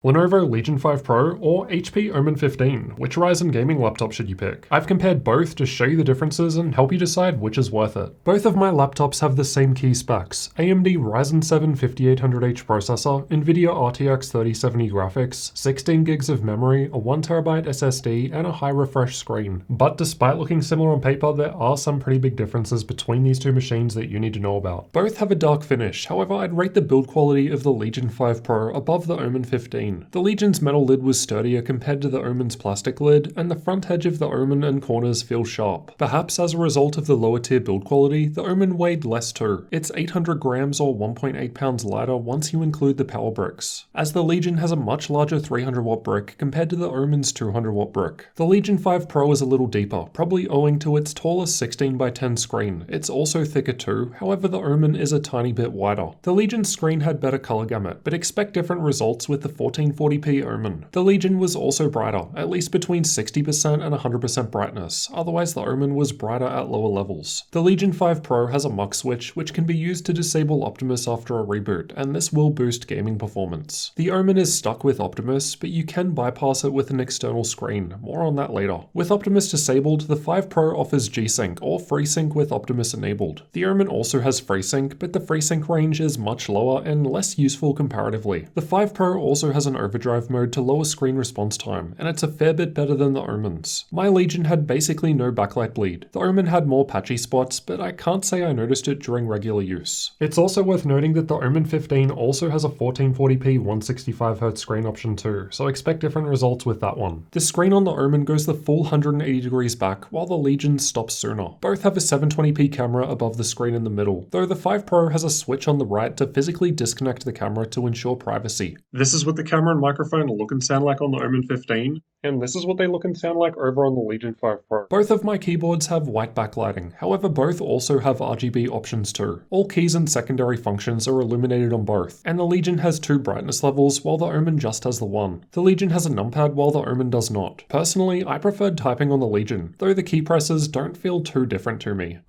Lenovo Legion 5 Pro or HP Omen 15, which Ryzen gaming laptop should you pick? I've compared both to show you the differences and help you decide which is worth it. Both of my laptops have the same key specs: AMD Ryzen 7 5800H processor, Nvidia RTX 3070 graphics, 16 gigs of memory, a 1TB SSD, and a high refresh screen. But despite looking similar on paper, there are some pretty big differences between these two machines that you need to know about. Both have a dark finish, however I'd rate the build quality of the Legion 5 Pro above the Omen 15. The Legion's metal lid was sturdier compared to the Omen's plastic lid, and the front edge of the Omen and corners feel sharp. Perhaps as a result of the lower tier build quality, the Omen weighed less too. It's 800 grams or 1.8 pounds lighter once you include the power bricks, as the Legion has a much larger 300 watt brick compared to the Omen's 200 watt brick. The Legion 5 Pro is a little deeper, probably owing to its taller 16x10 screen. It's also thicker too, however the Omen is a tiny bit wider. The Legion's screen had better color gamut, but expect different results with the 1440p Omen. The Legion was also brighter, at least between 60% and 100% brightness, otherwise the Omen was brighter at lower levels. The Legion 5 Pro has a mux switch which can be used to disable Optimus after a reboot, and this will boost gaming performance. The Omen is stuck with Optimus, but you can bypass it with an external screen, more on that later. With Optimus disabled, the 5 Pro offers G-Sync or FreeSync with Optimus enabled. The Omen also has FreeSync, but the FreeSync range is much lower and less useful comparatively. The 5 Pro also has an overdrive mode to lower screen response time, and it's a fair bit better than the Omen's. My Legion had basically no backlight bleed. The Omen had more patchy spots, but I can't say I noticed it during regular use. It's also worth noting that the Omen 15 also has a 1440p 165Hz screen option too, so expect different results with that one. The screen on the Omen goes the full 180 degrees back, while the Legion stops sooner. Both have a 720p camera above the screen in the middle, though the 5 Pro has a switch on the right to physically disconnect the camera to ensure privacy. This is what the camera and microphone look and sound like on the Omen 15, and this is what they look and sound like over on the Legion 5 Pro. Both of my keyboards have white backlighting, however both also have RGB options too. All keys and secondary functions are illuminated on both, and the Legion has 2 brightness levels while the Omen just has the one. The Legion has a numpad while the Omen does not. Personally, I preferred typing on the Legion, though the key presses don't feel too different to me.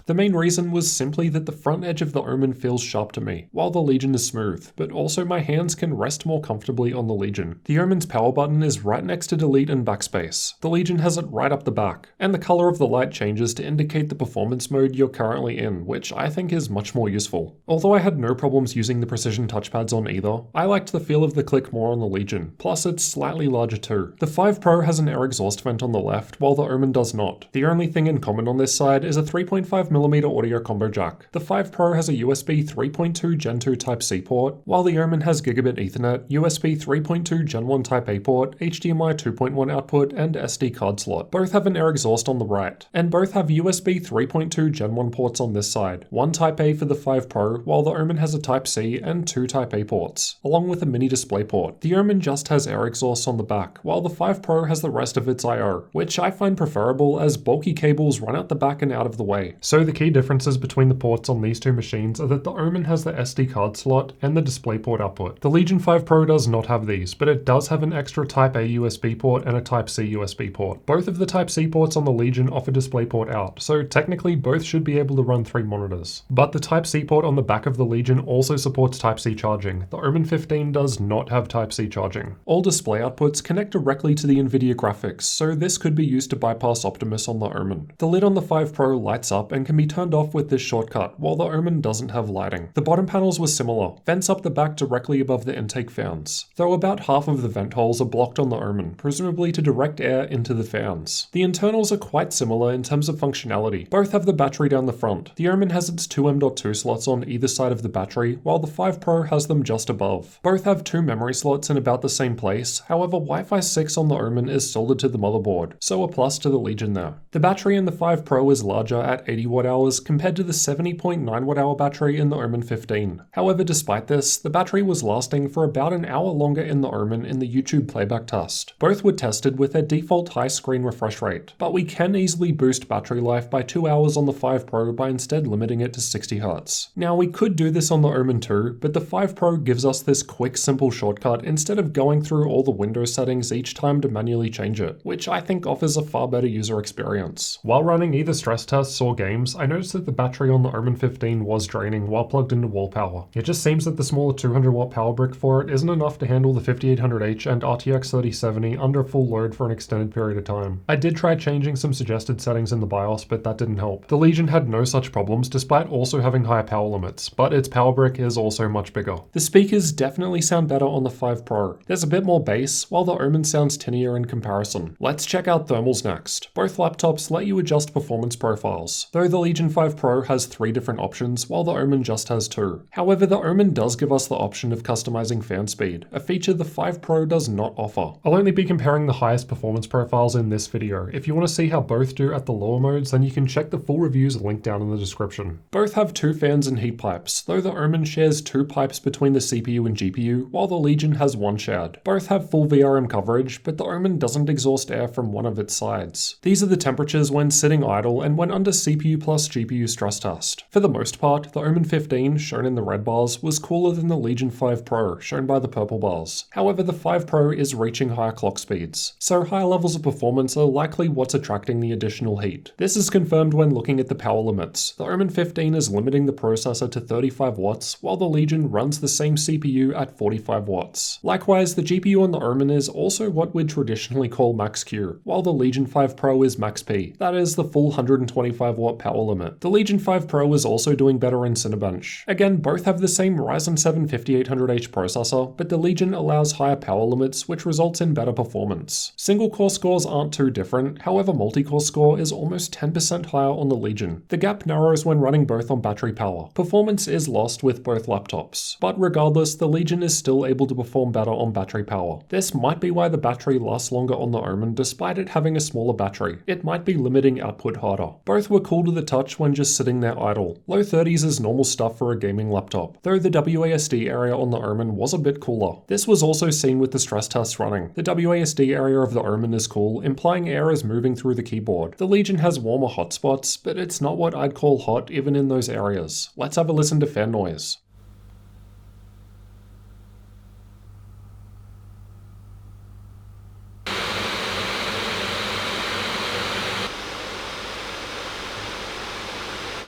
The main reason was simply that the front edge of the Omen feels sharp to me, while the Legion is smooth, but also my hands can rest more comfortably on the Legion. The Omen's power button is right next to delete and backspace. The Legion has it right up the back, and the color of the light changes to indicate the performance mode you're currently in, which I think is much more useful. Although I had no problems using the precision touchpads on either, I liked the feel of the click more on the Legion, plus it's slightly larger too. The 5 Pro has an air exhaust vent on the left, while the Omen does not. The only thing in common on this side is a 3.5mm audio combo jack. The 5 Pro has a USB 3.2 Gen 2 Type-C port, while the Omen has Gigabit Ethernet, USB 3.2 Gen 1 Type-A port, HDMI 2.1 output, and SD card slot. Both have an air exhaust on the right, and both have USB 3.2 Gen 1 ports on this side. One Type-A for the 5 Pro, while the Omen has a Type-C and 2 Type-A ports, along with a mini display port. The Omen just has air exhausts on the back, while the 5 Pro has the rest of its I/O, which I find preferable as bulky cables run out the back and out of the way. So the key differences between the ports on these two machines are that the Omen has the SD card slot and the DisplayPort output. The Legion 5 Pro does not have these, but it does have an extra Type-A USB port and a Type-C USB port. Both of the Type-C ports on the Legion offer DisplayPort out, so technically both should be able to run 3 monitors. But the Type-C port on the back of the Legion also supports Type-C charging. The Omen 15 does not have Type-C charging. All display outputs connect directly to the Nvidia graphics, so this could be used to bypass Optimus on the Omen. The lid on the 5 Pro lights up and can be turned off with this shortcut, while the Omen doesn't have lighting. The bottom panels were similar, vents up the back directly above the intake fans, though about half of the vent holes are blocked on the Omen, presumably to direct air into the fans. The internals are quite similar in terms of functionality. Both have the battery down the front. The Omen has its 2 M.2 slots on either side of the battery, while the 5 Pro has them just above. Both have 2 memory slots in about the same place, however Wi-Fi 6 on the Omen is soldered to the motherboard, so a plus to the Legion there. The battery in the 5 Pro is larger at 80 Wh compared to the 70.9 Wh battery in the Omen 15. However, despite this, the battery was lasting for about an hour longer in the Omen in the YouTube playback test. Both were tested with their default high screen refresh rate, but we can easily boost battery life by 2 hours on the 5 Pro by instead limiting it to 60Hz. Now we could do this on the Omen too, but the 5 Pro gives us this quick simple shortcut instead of going through all the Windows settings each time to manually change it, which I think offers a far better user experience. While running either stress tests or games, times, I noticed that the battery on the Omen 15 was draining while plugged into wall power. It just seems that the smaller 200 watt power brick for it isn't enough to handle the 5800H and RTX 3070 under full load for an extended period of time. I did try changing some suggested settings in the BIOS, but that didn't help. The Legion had no such problems despite also having higher power limits, but its power brick is also much bigger. The speakers definitely sound better on the 5 Pro. There's a bit more bass, while the Omen sounds tinnier in comparison. Let's check out thermals next. Both laptops let you adjust performance profiles, though the Legion 5 Pro has 3 different options, while the Omen just has 2. However, the Omen does give us the option of customizing fan speed, a feature the 5 Pro does not offer. I'll only be comparing the highest performance profiles in this video. If you want to see how both do at the lower modes, then you can check the full reviews linked down in the description. Both have 2 fans and heat pipes, though the Omen shares 2 pipes between the CPU and GPU, while the Legion has 1 shared. Both have full VRM coverage, but the Omen doesn't exhaust air from one of its sides. These are the temperatures when sitting idle and when under CPU plus GPU stress test. For the most part, the Omen 15, shown in the red bars, was cooler than the Legion 5 Pro, shown by the purple bars. However, the 5 Pro is reaching higher clock speeds, so higher levels of performance are likely what's attracting the additional heat. This is confirmed when looking at the power limits. The Omen 15 is limiting the processor to 35 watts, while the Legion runs the same CPU at 45 watts. Likewise, the GPU on the Omen is also what we'd traditionally call Max-Q, while the Legion 5 Pro is Max-P, that is the full 125 watt power limit. The Legion 5 Pro is also doing better in Cinebench. Again, both have the same Ryzen 7 5800H processor, but the Legion allows higher power limits, which results in better performance. Single core scores aren't too different, however multi-core score is almost 10% higher on the Legion. The gap narrows when running both on battery power. Performance is lost with both laptops, but regardless, the Legion is still able to perform better on battery power. This might be why the battery lasts longer on the Omen despite it having a smaller battery. It might be limiting output harder. Both were cool to the touch when just sitting there idle. Low 30s is normal stuff for a gaming laptop, though the WASD area on the Omen was a bit cooler. This was also seen with the stress tests running. The WASD area of the Omen is cool, implying air is moving through the keyboard. The Legion has warmer hotspots, but it's not what I'd call hot even in those areas. Let's have a listen to fan noise.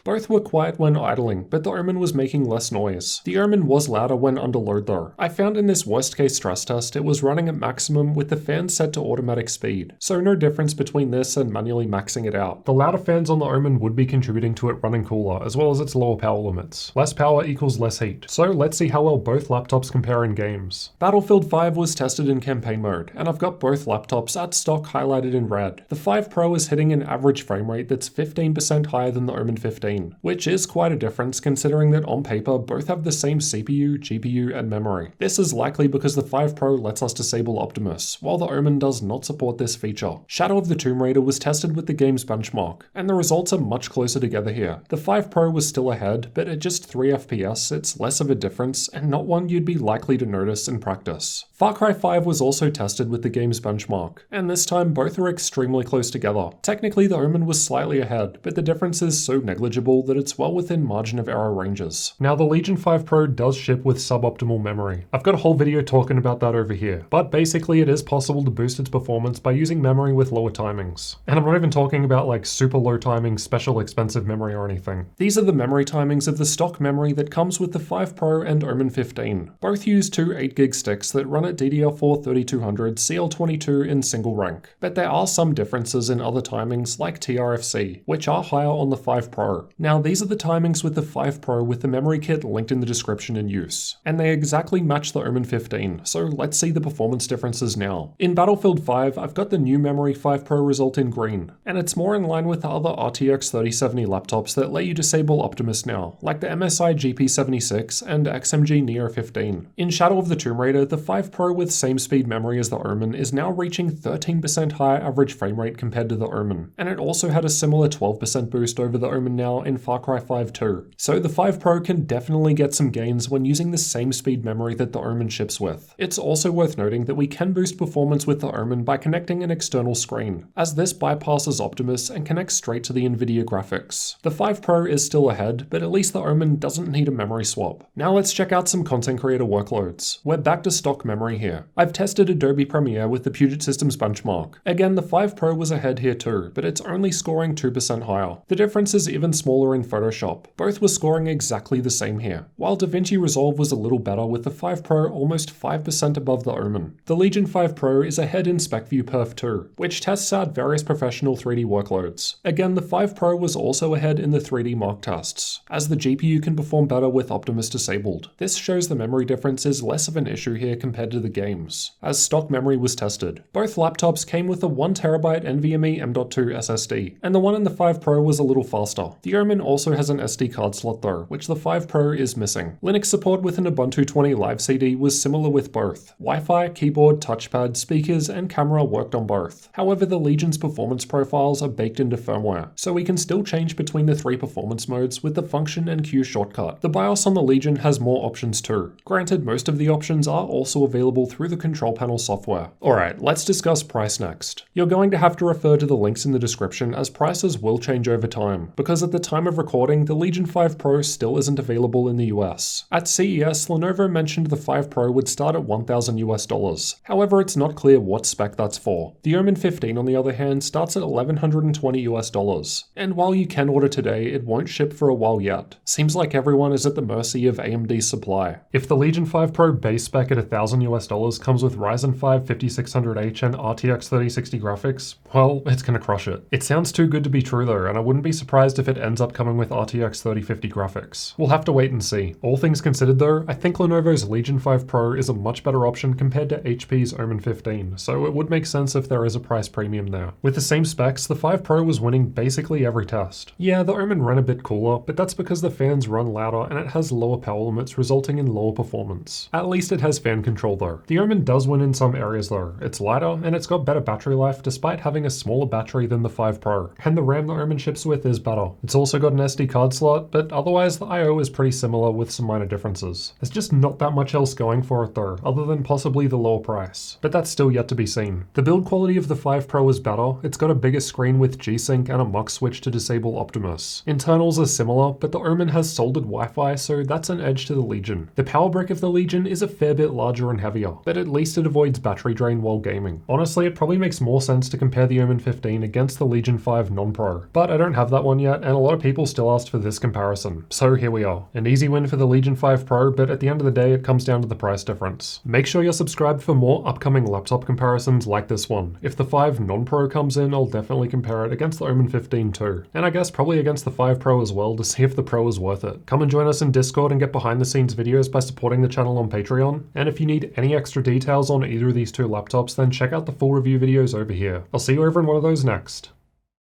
Both were quiet when idling, but the Omen was making less noise. The Omen was louder when under load though. I found in this worst case stress test it was running at maximum with the fan set to automatic speed, so no difference between this and manually maxing it out. The louder fans on the Omen would be contributing to it running cooler, as well as its lower power limits. Less power equals less heat, so let's see how well both laptops compare in games. Battlefield 5 was tested in campaign mode, and I've got both laptops at stock highlighted in red. The 5 Pro is hitting an average frame rate that's 15% higher than the Omen 15. Which is quite a difference considering that on paper both have the same CPU, GPU, and memory. This is likely because the 5 Pro lets us disable Optimus, while the Omen does not support this feature. Shadow of the Tomb Raider was tested with the game's benchmark, and the results are much closer together here. The 5 Pro was still ahead, but at just 3 FPS it's less of a difference and not one you'd be likely to notice in practice. Far Cry 5 was also tested with the game's benchmark, and this time both are extremely close together. Technically the Omen was slightly ahead, but the difference is so negligible that it's well within margin of error ranges. Now the Legion 5 Pro does ship with suboptimal memory. I've got a whole video talking about that over here, but basically it is possible to boost its performance by using memory with lower timings. And I'm not even talking about like super low timing, special expensive memory or anything. These are the memory timings of the stock memory that comes with the 5 Pro and Omen 15. Both use 2 8GB sticks that run at DDR4 3200 CL22 in single rank, but there are some differences in other timings like TRFC, which are higher on the 5 Pro. Now these are the timings with the 5 Pro with the memory kit linked in the description in use, and they exactly match the Omen 15, so let's see the performance differences now. In Battlefield 5, I've got the new memory 5 Pro result in green, and it's more in line with the other RTX 3070 laptops that let you disable Optimus now, like the MSI GP76 and XMG Neo 15. In Shadow of the Tomb Raider, the 5 Pro with same speed memory as the Omen is now reaching 13% higher average frame rate compared to the Omen, and it also had a similar 12% boost over the Omen now in Far Cry 5 too. So the 5 Pro can definitely get some gains when using the same speed memory that the Omen ships with. It's also worth noting that we can boost performance with the Omen by connecting an external screen, as this bypasses Optimus and connects straight to the Nvidia graphics. The 5 Pro is still ahead, but at least the Omen doesn't need a memory swap. Now let's check out some content creator workloads. We're back to stock memory here. I've tested Adobe Premiere with the Puget Systems benchmark. Again, the 5 Pro was ahead here too, but it's only scoring 2% higher. The difference is even smaller smaller in Photoshop. Both were scoring exactly the same here, while DaVinci Resolve was a little better with the 5 Pro almost 5% above the Omen. The Legion 5 Pro is ahead in SpecView Perf 2, which tests out various professional 3D workloads. Again, the 5 Pro was also ahead in the 3D mark tests, as the GPU can perform better with Optimus disabled. This shows the memory difference is less of an issue here compared to the games, as stock memory was tested. Both laptops came with a 1TB NVMe M.2 SSD, and the one in the 5 Pro was a little faster. The Omen also has an SD card slot though, which the 5 Pro is missing. Linux support with an Ubuntu 20 Live CD was similar with both. Wi-Fi, keyboard, touchpad, speakers, and camera worked on both. However, the Legion's performance profiles are baked into firmware, so we can still change between the 3 performance modes with the function and Q shortcut. The BIOS on the Legion has more options too. Granted, most of the options are also available through the control panel software. Alright, let's discuss price next. You're going to have to refer to the links in the description as prices will change over time, because at the time of recording, the Legion 5 Pro still isn't available in the US. At CES, Lenovo mentioned the 5 Pro would start at $1,000 US. However, it's not clear what spec that's for. The Omen 15 on the other hand starts at $1,120 US. And while you can order today, it won't ship for a while yet. Seems like everyone is at the mercy of AMD's supply. If the Legion 5 Pro base spec at $1,000 US comes with Ryzen 5 5600H and RTX 3060 graphics, well, it's gonna crush it. It sounds too good to be true though, and I wouldn't be surprised if it ends up coming with RTX 3050 graphics. We'll have to wait and see. All things considered though, I think Lenovo's Legion 5 Pro is a much better option compared to HP's Omen 15, so it would make sense if there is a price premium there. With the same specs, the 5 Pro was winning basically every test. Yeah, the Omen ran a bit cooler, but that's because the fans run louder and it has lower power limits resulting in lower performance. At least it has fan control though. The Omen does win in some areas though. It's lighter and it's got better battery life despite having a smaller battery than the 5 Pro. And the RAM the Omen ships with is better. It's also got an SD card slot, but otherwise the I/O is pretty similar with some minor differences. There's just not that much else going for it though, other than possibly the lower price. But that's still yet to be seen. The build quality of the 5 Pro is better. It's got a bigger screen with G-Sync and a MUX switch to disable Optimus. Internals are similar, but the Omen has soldered Wi-Fi, so that's an edge to the Legion. The power brick of the Legion is a fair bit larger and heavier, but at least it avoids battery drain while gaming. Honestly, it probably makes more sense to compare the Omen 15 against the Legion 5 non-Pro, but I don't have that one yet, and a lot of people still asked for this comparison. So here we are. An easy win for the Legion 5 Pro, but at the end of the day, it comes down to the price difference. Make sure you're subscribed for more upcoming laptop comparisons like this one. If the 5 non-Pro comes in, I'll definitely compare it against the Omen 15 too. And I guess probably against the 5 Pro as well to see if the Pro is worth it. Come and join us in Discord and get behind the scenes videos by supporting the channel on Patreon. And if you need any extra details on either of these two laptops, then check out the full review videos over here. I'll see you over in one of those next.